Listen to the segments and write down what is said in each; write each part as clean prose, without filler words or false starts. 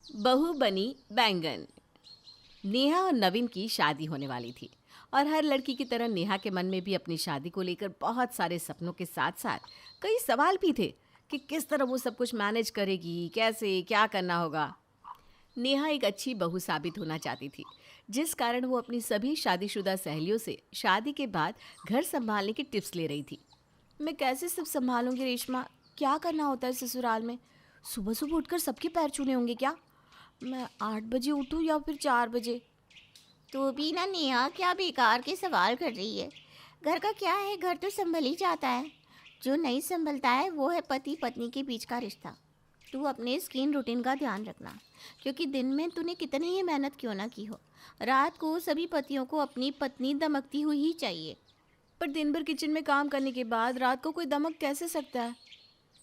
बहू बनी बैंगन। नेहा और नवीन की शादी होने वाली थी और हर लड़की की तरह नेहा के मन में भी अपनी शादी को लेकर बहुत सारे सपनों के साथ साथ कई सवाल भी थे कि किस तरह वो सब कुछ मैनेज करेगी, कैसे क्या करना होगा। नेहा एक अच्छी बहू साबित होना चाहती थी, जिस कारण वो अपनी सभी शादीशुदा सहेलियों से शादी के बाद घर संभालने की टिप्स ले रही थी। मैं कैसे सब संभालूंगी रेशमा? क्या करना होता है ससुराल में? सुबह सुबह उठकर सबके पैर छूने होंगे क्या? मैं 8 बजे उठूँ या फिर 4 बजे? तो भी ना नेहा, क्या बेकार के सवाल कर रही है। घर का क्या है, घर तो संभल ही जाता है। जो नहीं संभलता है वो है पति पत्नी के बीच का रिश्ता। तू अपने स्किन रूटीन का ध्यान रखना, क्योंकि दिन में तूने कितनी ही मेहनत क्यों ना की हो, रात को सभी पतियों को अपनी पत्नी दमकती हुई ही चाहिए। पर दिन भर किचन में काम करने के बाद रात को कोई दमक कैसे सकता है?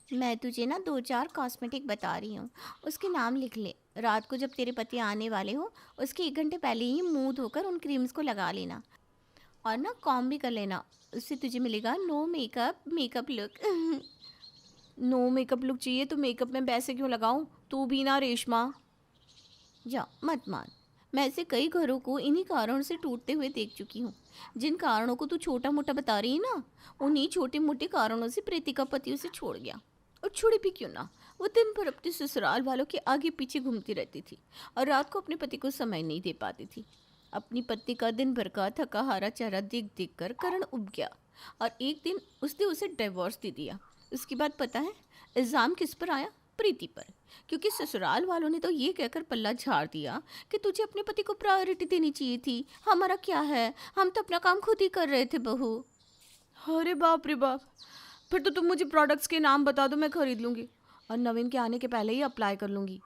मैं तुझे ना 2-4 कॉस्मेटिक बता रही हूँ, उसके नाम लिख ले। रात को जब तेरे पति आने वाले हो, उसके 1 घंटे पहले ही मुंह धोकर उन क्रीम्स को लगा लेना और ना कॉम भी कर लेना। उससे तुझे मिलेगा no makeup makeup look. No makeup look चाहिए तो मेकअप में पैसे क्यों लगाऊं? तू भी ना रेशमा। जा मत मान। मैं ऐसे कई घरों को इन्हीं कारणों से टूटते हुए देख चुकी हूँ। जिन कारणों को तू छोटा मोटा बता रही है ना, उन्हीं छोटे मोटे कारणों से प्रीति का पति उसे छोड़ गया। और छोड़ी भी क्यों ना, वो दिन भर अपने ससुराल वालों के आगे पीछे घूमती रहती थी और रात को अपने पति को समय नहीं दे पाती थी। अपनी पत्नी का दिन भर का थका हारा चेहरा देख देख कर करण उब गया और एक दिन उसने उसे डिवोर्स दे दिया। उसके बाद पता है इल्ज़ाम किस पर आया? प्रीति पर। क्योंकि ससुराल वालों ने तो ये कहकर पल्ला झाड़ दिया कि तुझे अपने पति को प्रायोरिटी देनी चाहिए थी। हमारा क्या है, हम तो अपना काम खुद ही कर रहे थे बहू। अरे बाप रे बाप! फिर तो तुम मुझे प्रोडक्ट्स के नाम बता दो, मैं खरीद लूँगी और नवीन के आने के पहले ही अप्लाई कर लूँगी।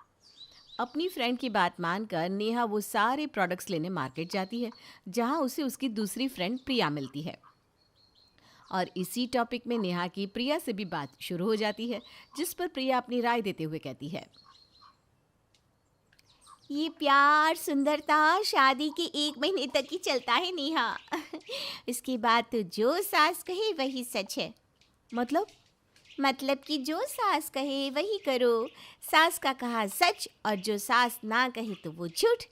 अपनी फ्रेंड की बात मानकर नेहा वो सारे प्रोडक्ट्स लेने मार्केट जाती है, जहां उसे उसकी दूसरी फ्रेंड प्रिया मिलती है। और इसी टॉपिक में नेहा की प्रिया से भी बात शुरू हो जाती है, जिस पर प्रिया अपनी राय देते हुए कहती है। ये प्यार सुंदरता शादी के 1 महीने तक ही चलता है नेहा। इसके बाद तो जो सास कहे वही सच है। मतलब? मतलब कि जो सास कहे वही करो। सास का कहा सच, और जो सास ना कहे तो वो झूठ।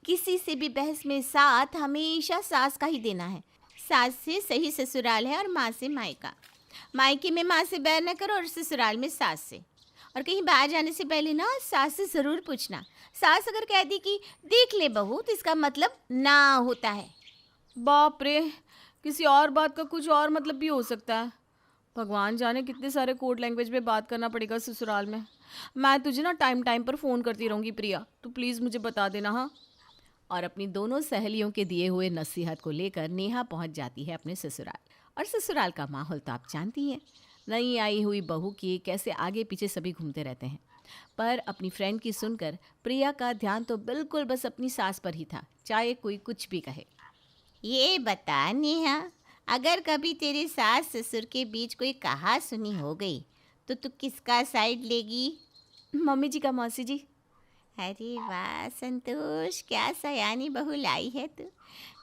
किसी से भी बहस में साथ हमेशा सास का ही देना है। सास से सही ससुराल है और माँ से मायका। मायके में माँ से बैर न करो और ससुराल में सास से। और कहीं बाहर जाने से पहले ना सास से ज़रूर पूछना। सास अगर कह दी कि देख ले बहू, तो इसका मतलब ना होता है। बाप रे! किसी और बात का कुछ और मतलब भी हो सकता है। भगवान जाने कितने सारे कोड लैंग्वेज में बात करना पड़ेगा ससुराल में। मैं तुझे ना टाइम टाइम पर फ़ोन करती रहूँगी प्रिया, तो प्लीज़ मुझे बता देना। हाँ। और अपनी दोनों सहेलियों के दिए हुए नसीहत को लेकर नेहा पहुंच जाती है अपने ससुराल। और ससुराल का माहौल तो आप जानती हैं, नई आई हुई बहू की कैसे आगे पीछे सभी घूमते रहते हैं। पर अपनी फ्रेंड की सुनकर प्रिया का ध्यान तो बिल्कुल बस अपनी सास पर ही था, चाहे कोई कुछ भी कहे। ये बता नेहा, अगर कभी तेरे सास ससुर के बीच कोई कहा सुनी हो गई तो तू किसका साइड लेगी? मम्मी जी का, मौसी जी। अरे वाह संतोष, क्या सयानी बहू लाई है तू,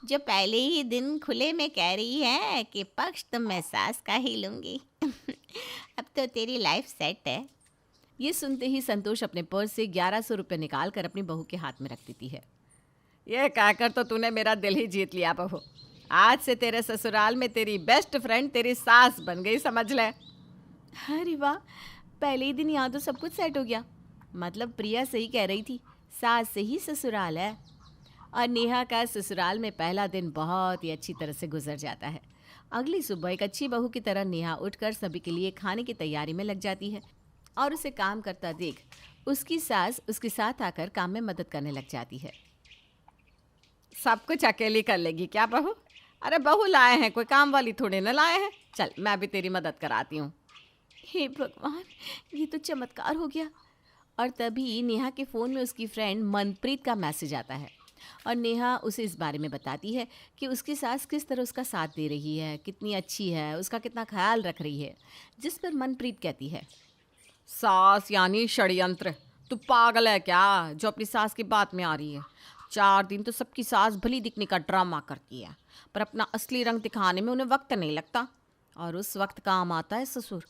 जो पहले ही दिन खुले में कह रही है कि पक्ष तो मैं सास का ही लूँगी। अब तो तेरी लाइफ सेट है। ये सुनते ही संतोष अपने पर्स से 1100 रुपये निकाल कर अपनी बहू के हाथ में रख देती है। ये कहकर तो तूने मेरा दिल ही जीत लिया बहू। आज से तेरे ससुराल में तेरी बेस्ट फ्रेंड तेरी सास बन गई, समझ ले। अरे वाह! पहले ही दिन यहाँ तो सब कुछ सेट हो गया। मतलब प्रिया सही कह रही थी, सास से ही ससुराल है। और नेहा का ससुराल में पहला दिन बहुत ही अच्छी तरह से गुजर जाता है। अगली सुबह एक अच्छी बहू की तरह नेहा उठकर सभी के लिए खाने की तैयारी में लग जाती है और उसे काम करता देख उसकी सास उसके साथ आकर काम में मदद करने लग जाती है। सब कुछ अकेली कर लेगी क्या बहू? अरे बहू लाए हैं, कोई काम वाली थोड़ी ना लाए हैं। चल मैं भी तेरी मदद कराती हूँ। हे भगवान, ये तो चमत्कार हो गया। और तभी नेहा के फ़ोन में उसकी फ्रेंड मनप्रीत का मैसेज आता है और नेहा उसे इस बारे में बताती है कि उसकी सास किस तरह उसका साथ दे रही है, कितनी अच्छी है, उसका कितना ख्याल रख रही है। जिस पर मनप्रीत कहती है, सास यानी षड्यंत्र। तू पागल है क्या जो अपनी सास की बात में आ रही है? 4 दिन तो सबकी सास भली दिखने का ड्रामा करती है, पर अपना असली रंग दिखाने में उन्हें वक्त नहीं लगता। और उस वक्त काम आता है ससुर।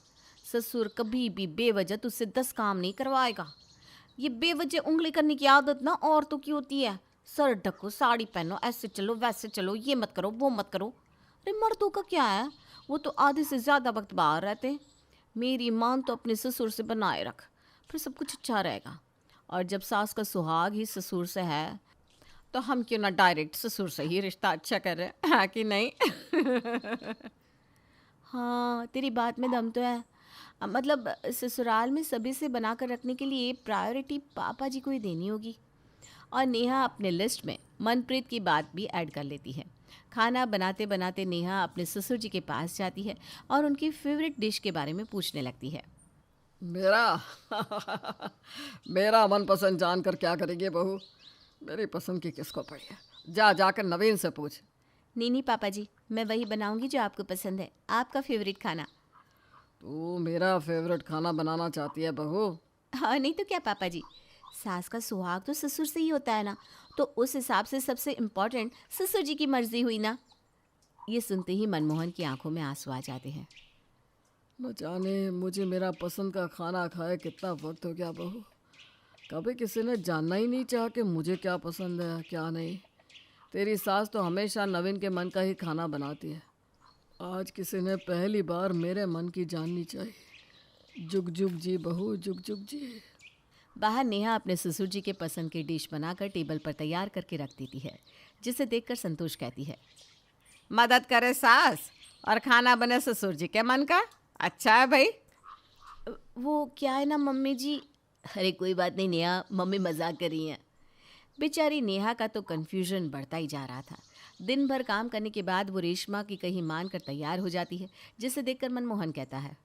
ससुर कभी भी बेवजह तुझसे 10 काम नहीं करवाएगा। ये बेवजह उंगली करने की आदत ना औरतों की होती है। सर ढको, साड़ी पहनो, ऐसे चलो वैसे चलो, ये मत करो वो मत करो। अरे मर्दों का क्या है, वो तो आधे से ज़्यादा वक्त बाहर रहते हैं। मेरी मान तो अपने ससुर से बनाए रख, फिर सब कुछ अच्छा रहेगा। और जब सास का सुहाग ही ससुर से है तो हम क्यों ना डायरेक्ट ससुर से ही रिश्ता अच्छा कर रहे हैं, हाँ कि नहीं? हाँ, तेरी बात में दम तो है। मतलब ससुराल में सभी से बनाकर रखने के लिए प्रायोरिटी पापा जी को ही देनी होगी। और नेहा अपने लिस्ट में मनप्रीत की बात भी ऐड कर लेती है। खाना बनाते बनाते नेहा अपने ससुर जी के पास जाती है और उनकी फेवरेट डिश के बारे में पूछने लगती है। मेरा मेरा मनपसंद जानकर क्या करेगी बहू? मेरी पसंद की किसको पड़ी है? जा जाकर नवीन से पूछ। नहीं नहीं पापा जी, मैं वही बनाऊंगी जो आपको पसंद है, आपका फेवरेट खाना। तू मेरा फेवरेट खाना बनाना चाहती है बहू? हाँ नहीं तो क्या पापा जी, सास का सुहाग तो ससुर से ही होता है ना, तो उस हिसाब से सबसे इम्पोर्टेंट ससुर जी की मर्जी हुई ना। ये सुनते ही मनमोहन की आंखों में आंसू आ जाते हैं। न जाने मुझे मेरा पसंद का खाना खाए कितना वक्त हो गया बहू। कभी किसी ने जानना ही नहीं चाहा कि मुझे क्या पसंद है क्या नहीं। तेरी सास तो हमेशा नवीन के मन का ही खाना बनाती है। आज किसी ने पहली बार मेरे मन की जाननी चाहिए। जुग जुग जी बहू, जुग जुग जी। बाहर नेहा अपने ससुर जी के पसंद की डिश बनाकर टेबल पर तैयार करके रख देती है, जिसे देखकर संतोष कहती है। मदद करे सास और खाना बने ससुर जी के मन का। अच्छा है भाई। वो क्या है ना मम्मी जी। अरे कोई बात नहीं नेहा, मम्मी मजाक कर रही हैं। बेचारी नेहा का तो कन्फ्यूजन बढ़ता ही जा रहा था। दिन भर काम करने के बाद वो रेशमा की कहीं मान कर तैयार हो जाती है, जिसे देखकर मनमोहन कहता है।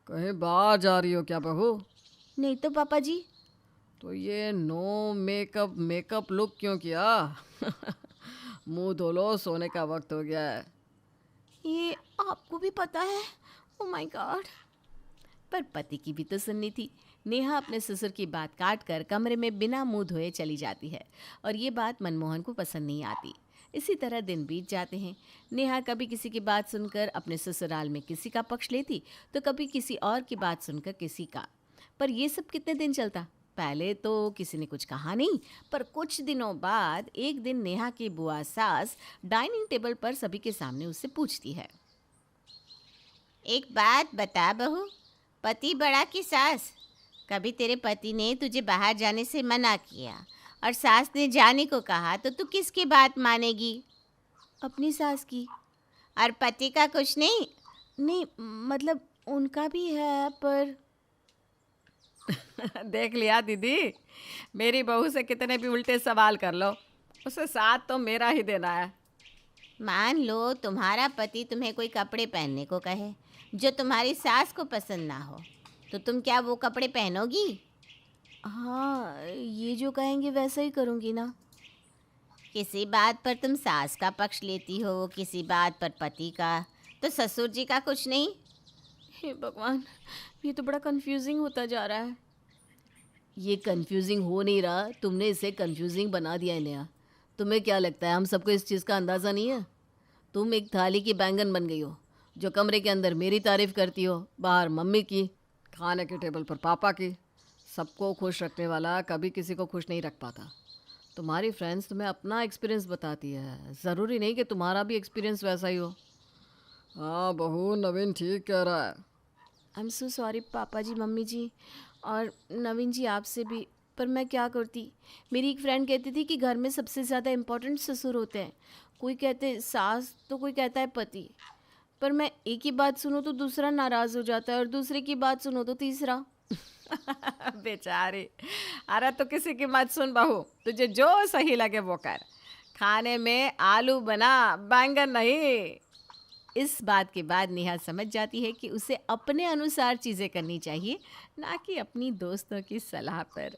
कहीं बाहर जा रही हो क्या बहू? नहीं तो पापा जी। तो ये नो मेकअप मेकअप लुक क्यों किया? मुंह धो लो, सोने का वक्त हो गया है। ये आपको भी पता है? Oh my God. पर पति की भी तो सुननी थी। नेहा अपने ससुर की बात काट कर कमरे में बिना मुंह धोए चली जाती है और ये बात मनमोहन को पसंद नहीं आती। इसी तरह दिन बीत जाते हैं। नेहा कभी किसी की बात सुनकर अपने ससुराल में किसी का पक्ष लेती, तो कभी किसी और की बात सुनकर किसी का। पर ये सब कितने दिन चलता? पहले तो किसी ने कुछ कहा नहीं, पर कुछ दिनों बाद एक दिन नेहा की बुआ सास डाइनिंग टेबल पर सभी के सामने उससे पूछती है। एक बात बता बहू, पति बड़ा कि सास? कभी तेरे पति ने तुझे बाहर जाने से मना किया और सास ने जाने को कहा तो तू किसकी बात मानेगी? अपनी सास की। और पति का कुछ नहीं? नहीं, मतलब उनका भी है पर। देख लिया दीदी, मेरी बहू से कितने भी उल्टे सवाल कर लो, उसे साथ तो मेरा ही देना है। मान लो तुम्हारा पति तुम्हें कोई कपड़े पहनने को कहे जो तुम्हारी सास को पसंद ना हो, तो तुम क्या वो कपड़े पहनोगी? हाँ, ये जो कहेंगे वैसा ही करूँगी ना। किसी बात पर तुम सास का पक्ष लेती हो, किसी बात पर पति का, तो ससुर जी का कुछ नहीं? हे भगवान, ये तो बड़ा कंफ्यूजिंग होता जा रहा है। ये कंफ्यूजिंग हो नहीं रहा, तुमने इसे कंफ्यूजिंग बना दिया है नेहा। तुम्हें क्या लगता है हम सबको इस चीज़ का अंदाज़ा नहीं है? तुम एक थाली की बैंगन बन गई हो, जो कमरे के अंदर मेरी तारीफ़ करती हो, बाहर मम्मी की, खाने के टेबल पर पापा की। सबको खुश रखने वाला कभी किसी को खुश नहीं रख पाता। तुम्हारी फ्रेंड्स तुम्हें अपना एक्सपीरियंस बताती है, ज़रूरी नहीं कि तुम्हारा भी एक्सपीरियंस वैसा ही हो। हाँ बहू, नवीन ठीक कह रहा है। आई एम सो सॉरी पापा जी, मम्मी जी और नवीन जी, आपसे भी। पर मैं क्या करती? मेरी एक फ्रेंड कहती थी कि घर में सबसे ज़्यादा इम्पोर्टेंट ससुर होते हैं। कोई कहते सास तो कोई कहता है पति। पर मैं एक ही बात सुनो तो दूसरा नाराज़ हो जाता है और दूसरे की बात सुनो तो तीसरा। बेचारी। अरे तो किसी की मत सुन बहू, तुझे जो सही लगे वो कर। खाने में आलू बना, बैंगन नहीं। इस बात के बाद नेहा समझ जाती है कि उसे अपने अनुसार चीज़ें करनी चाहिए, ना कि अपनी दोस्तों की सलाह पर।